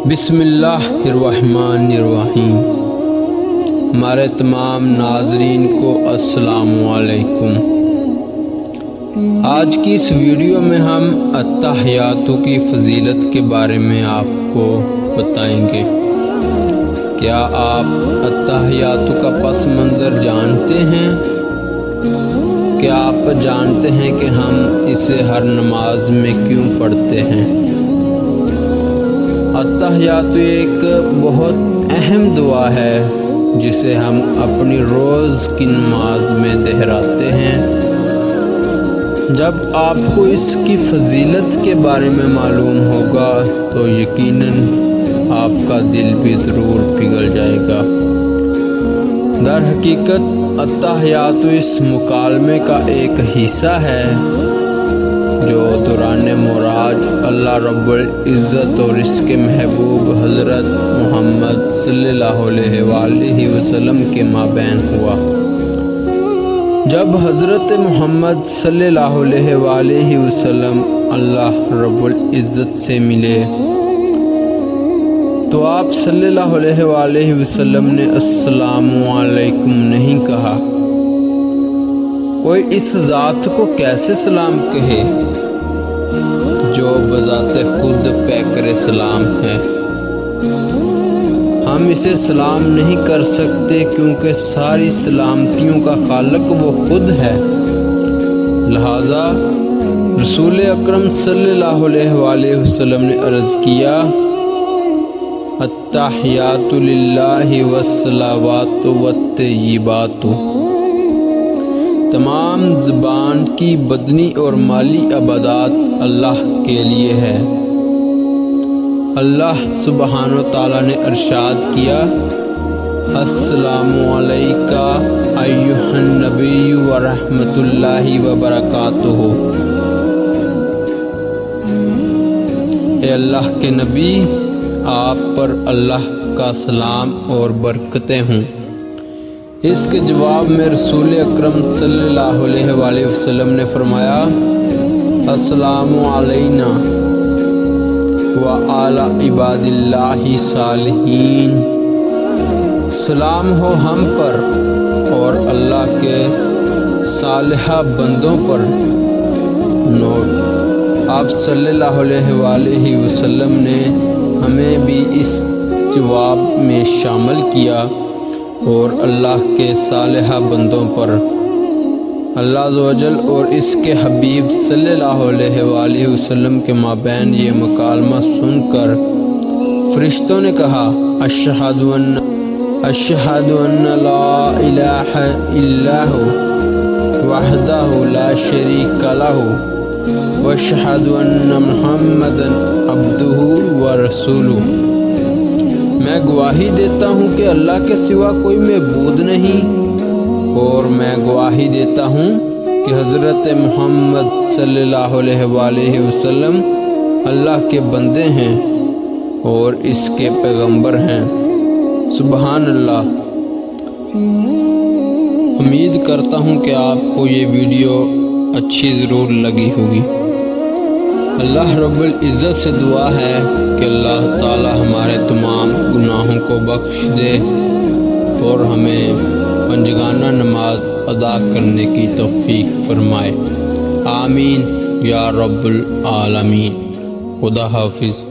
بسم اللہ الرحمن الرحیم۔ ہمارے تمام ناظرین کو السلام علیکم۔ آج کی اس ویڈیو میں ہم التحیات کی فضیلت کے بارے میں آپ کو بتائیں گے۔ کیا آپ التحیات کا پس منظر جانتے ہیں؟ کیا آپ جانتے ہیں کہ ہم اسے ہر نماز میں کیوں پڑھتے ہیں؟ التحیات ایک بہت اہم دعا ہے جسے ہم اپنی روز کی نماز میں دہراتے ہیں۔ جب آپ کو اس کی فضیلت کے بارے میں معلوم ہوگا تو یقیناً آپ کا دل بھی ضرور پگھل جائے گا۔ در حقیقت التحیات اس مکالمے کا ایک حصہ ہے جو دوران معراج اللہ رب العزت اور اس کے محبوب حضرت محمد صلی اللہ علیہ وآلہ وسلم کے مابین ہوا۔ جب حضرت محمد صلی اللہ علیہ وآلہ وسلم اللہ رب العزت سے ملے تو آپ صلی اللہ علیہ وآلہ وسلم نے السلام علیکم نہیں کہا۔ کوئی اس ذات کو کیسے سلام کہے جو بذات خود پیکر سلام ہے؟ ہم اسے سلام نہیں کر سکتے کیونکہ ساری سلامتیوں کا خالق وہ خود ہے۔ لہذا رسول اکرم صلی اللہ علیہ وآلہ وسلم نے عرض کیا، التحیات للہ والصلوات والطیبات۔ تمام زبان کی بدنی اور مالی عبادات اللہ کے لیے ہے۔ اللہ سبحانہ و تعالیٰ نے ارشاد کیا، السلام علیکہ ایھا النبی ورحمۃ اللہ وبرکاتہ۔ اے اللہ کے نبی، آپ پر اللہ کا سلام اور برکتیں ہوں۔ اس کے جواب میں رسول اکرم صلی اللہ علیہ وآلہ وسلم نے فرمایا، السلام علینا وعلی عباد اللہ الصالحین۔ سلام ہو ہم پر اور اللہ کے صالحہ بندوں پر۔ نوٹ: آپ صلی اللہ علیہ وآلہ وسلم نے ہمیں بھی اس جواب میں شامل کیا اور اللہ کے صالحہ بندوں پر۔ اللہ عز و جل اور اس کے حبیب صلی اللہ علیہ وآلہ وسلم کے مابین یہ مکالمہ سن کر فرشتوں نے کہا، اشہد ان لا الہ الا ہو وحدہ لا شریک لہ واشہد ان محمدا عبدہ ورسولہ۔ میں گواہی دیتا ہوں کہ اللہ کے سوا کوئی معبود نہیں، اور میں گواہی دیتا ہوں کہ حضرت محمد صلی اللہ علیہ وآلہ وسلم اللہ کے بندے ہیں اور اس کے پیغمبر ہیں۔ سبحان اللہ۔ امید کرتا ہوں کہ آپ کو یہ ویڈیو اچھی ضرور لگی ہوگی۔ اللہ رب العزت سے دعا ہے کہ اللہ تعالی ہمارے تمام گناہوں کو بخش دے اور ہمیں پنجگانہ نماز ادا کرنے کی توفیق فرمائے۔ آمین یا رب العالمین۔ خدا حافظ۔